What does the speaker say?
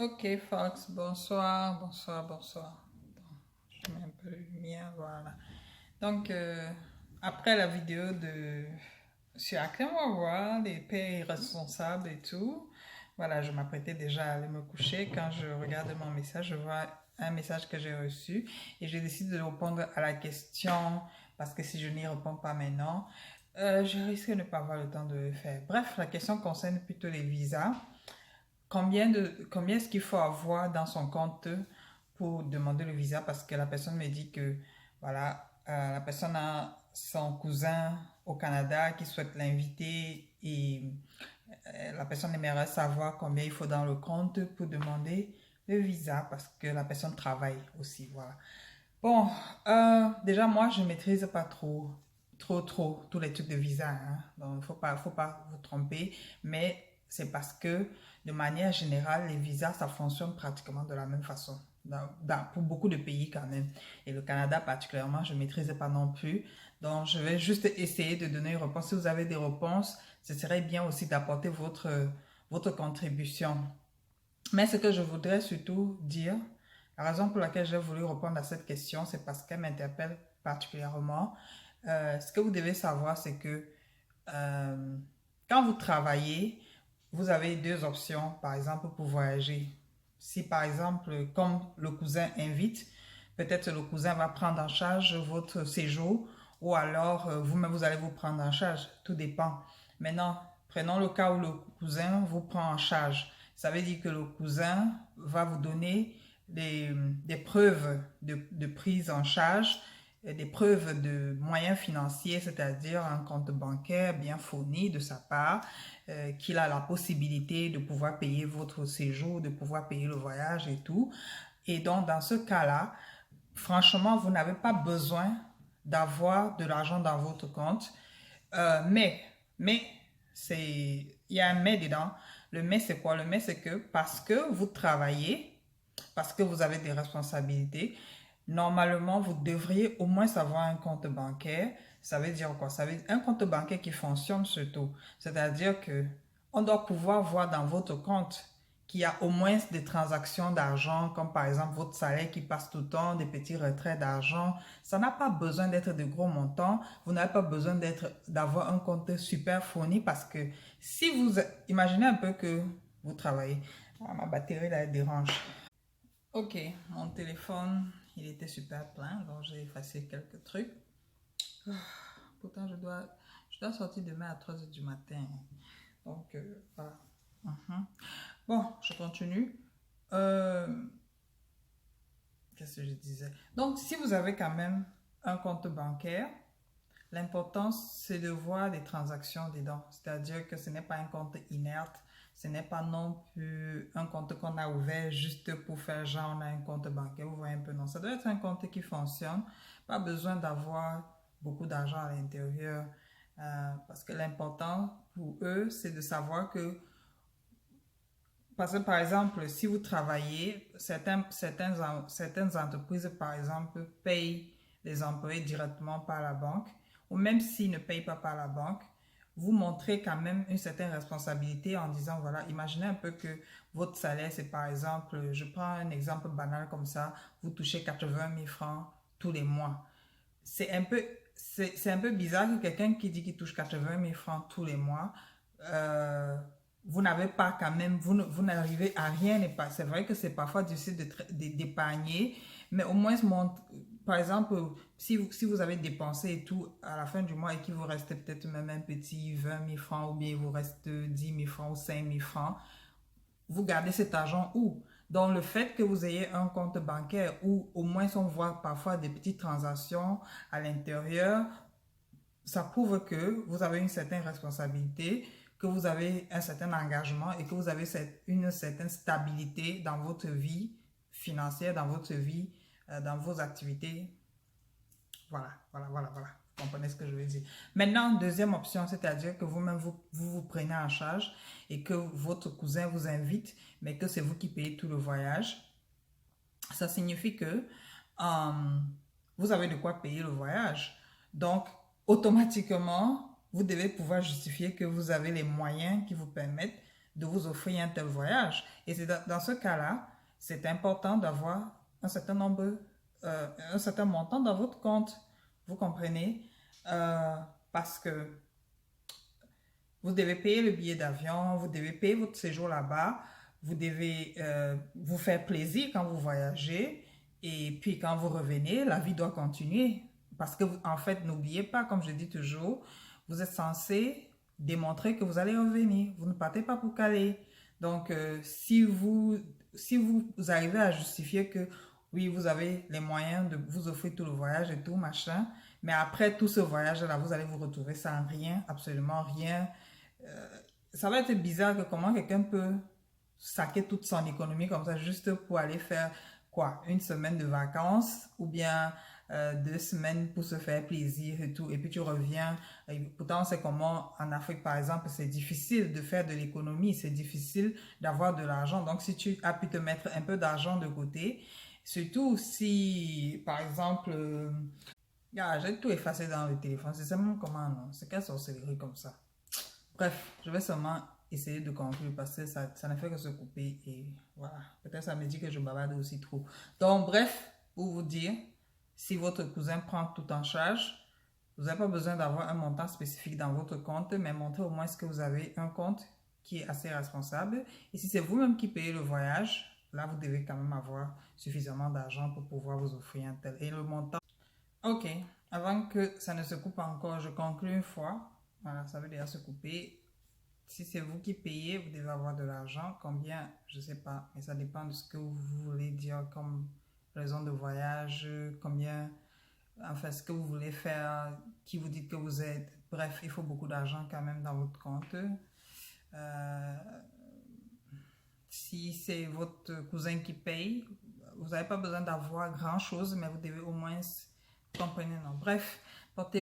Ok, Fox, bonsoir, bonsoir, bonsoir. Je mets un peu de lumière, voilà. Donc, après la vidéo de sur à quel voir les pères irresponsables et tout, voilà, je m'apprêtais déjà à aller me coucher. Quand je regarde mon message, je vois un message que j'ai reçu et j'ai décidé de répondre à la question parce que si je n'y réponds pas maintenant, je risque de ne pas avoir le temps de le faire. Bref, la question concerne plutôt les visas. Combien est-ce qu'il faut avoir dans son compte pour demander le visa? Parce que la personne me dit que voilà, la personne a son cousin au Canada qui souhaite l'inviter et la personne aimerait savoir combien il faut dans le compte pour demander le visa parce que la personne travaille aussi, voilà. Bon, déjà moi je maîtrise pas trop tous les trucs de visa, hein. Donc faut pas vous tromper, mais c'est parce que de manière générale les visas ça fonctionne pratiquement de la même façon. Pour beaucoup de pays quand même. Et le Canada particulièrement, je ne maîtrise pas non plus. Donc, je vais juste essayer de donner une réponse. Si vous avez des réponses, ce serait bien aussi d'apporter votre contribution. Mais ce que je voudrais surtout dire, la raison pour laquelle j'ai voulu répondre à cette question, c'est parce qu'elle m'interpelle particulièrement. Ce que vous devez savoir, c'est que euh, quand vous travaillez, vous avez deux options, par exemple, pour voyager. Si par exemple, comme le cousin invite, peut-être le cousin va prendre en charge votre séjour ou alors vous-même vous allez vous prendre en charge. Tout dépend. Maintenant, prenons le cas où le cousin vous prend en charge. Ça veut dire que le cousin va vous donner des preuves de prise en charge, des preuves de moyens financiers, c'est-à-dire un compte bancaire bien fourni de sa part, qu'il a la possibilité de pouvoir payer votre séjour, de pouvoir payer le voyage et tout. Et donc, dans ce cas-là, franchement, vous n'avez pas besoin d'avoir de l'argent dans votre compte. Mais, il y a un mais dedans. Le mais, c'est quoi? Le mais, c'est que parce que vous travaillez, parce que vous avez des responsabilités, normalement, vous devriez au moins avoir un compte bancaire. Ça veut dire quoi? Ça veut dire un compte bancaire qui fonctionne surtout. C'est-à-dire que on doit pouvoir voir dans votre compte qu'il y a au moins des transactions d'argent, comme par exemple votre salaire qui passe tout le temps, des petits retraits d'argent. Ça n'a pas besoin d'être de gros montants. Vous n'avez pas besoin d'avoir un compte super fourni parce que si vous imaginez un peu que vous travaillez, ah, ma batterie là elle dérange. Ok, mon téléphone, il était super plein, donc j'ai effacé quelques trucs. Pourtant, je dois sortir demain à 3 heures du matin. Donc, voilà. Mhm. Bon, je continue. Euh, Qu'est-ce que je disais? Donc, si vous avez quand même un compte bancaire, l'important, c'est de voir des transactions dedans. C'est-à-dire que ce n'est pas un compte inerte. Ce n'est pas non plus un compte qu'on a ouvert juste pour faire genre on a un compte bancaire. Vous voyez un peu, non. Ça doit être un compte qui fonctionne. Pas besoin d'avoir beaucoup d'argent à l'intérieur. Parce que l'important pour eux, c'est de savoir que parce que, par exemple, si vous travaillez, certaines entreprises, par exemple, payent les employés directement par la banque, ou même s'ils ne payent pas par la banque, vous montrez quand même une certaine responsabilité en disant, voilà, imaginez un peu que votre salaire, c'est par exemple, je prends un exemple banal comme ça, vous touchez 80 000 francs tous les mois. C'est un peu, c'est un peu bizarre que quelqu'un qui dit qu'il touche 80 000 francs tous les mois, euh, vous n'avez pas quand même, vous n'arrivez à rien. C'est vrai que c'est parfois difficile d'épargner, mais au moins, par exemple, si vous avez dépensé et tout à la fin du mois et qu'il vous reste peut-être même un petit 20 000 francs ou bien il vous reste 10 000 francs ou 5 000 francs, vous gardez cet argent où? Donc, le fait que vous ayez un compte bancaire où au moins on voit parfois des petites transactions à l'intérieur, ça prouve que vous avez une certaine responsabilité, que vous avez un certain engagement et que vous avez une certaine stabilité dans votre vie financière, dans votre vie, dans vos activités. Voilà. Vous comprenez ce que je veux dire. Maintenant, deuxième option, c'est-à-dire que vous-même, vous prenez en charge et que votre cousin vous invite, mais que c'est vous qui payez tout le voyage. Ça signifie que euh, vous avez de quoi payer le voyage. Donc, automatiquement, vous devez pouvoir justifier que vous avez les moyens qui vous permettent de vous offrir un tel voyage. Et c'est dans ce cas-là, c'est important d'avoir un certain nombre, un certain montant dans votre compte. Vous comprenez? Parce que vous devez payer le billet d'avion, vous devez payer votre séjour là-bas, vous devez vous faire plaisir quand vous voyagez, et puis quand vous revenez, la vie doit continuer. Parce que, en fait, n'oubliez pas, comme je dis toujours, vous êtes censé démontrer que vous allez revenir. Vous ne partez pas pour caler. Donc, si vous arrivez à justifier que oui, vous avez les moyens de vous offrir tout le voyage et tout, machin, mais après tout ce voyage-là, vous allez vous retrouver sans rien, absolument rien. Ça va être bizarre que comment quelqu'un peut saquer toute son économie comme ça juste pour aller faire quoi, une semaine de vacances ou bien 2 semaines pour se faire plaisir et tout, et puis tu reviens. Et pourtant, on sait comment en Afrique, par exemple, c'est difficile de faire de l'économie, c'est difficile d'avoir de l'argent. Donc, si tu as pu te mettre un peu d'argent de côté, surtout si, par exemple, j'ai tout effacé dans le téléphone, c'est seulement comment, non? C'est quelle sorcellerie comme ça? Bref, je vais seulement essayer de conclure parce que ça ne fait que se couper et voilà. Peut-être ça me dit que je bavarde aussi trop. Donc, bref, pour vous dire, si votre cousin prend tout en charge, vous n'avez pas besoin d'avoir un montant spécifique dans votre compte, mais montrez au moins que vous avez un compte qui est assez responsable. Et si c'est vous-même qui payez le voyage, là, vous devez quand même avoir suffisamment d'argent pour pouvoir vous offrir un tel. Et le montant. Ok, avant que ça ne se coupe encore, je conclue une fois. Voilà, ça veut déjà se couper. Si c'est vous qui payez, vous devez avoir de l'argent. Combien, je ne sais pas, mais ça dépend de ce que vous voulez dire comme raison de voyage, combien, enfin, ce que vous voulez faire, qui vous dites que vous êtes. Bref, il faut beaucoup d'argent quand même dans votre compte. Euh, si c'est votre cousin qui paye, vous n'avez pas besoin d'avoir grand-chose, mais vous devez au moins, comprenez, non. Bref, portez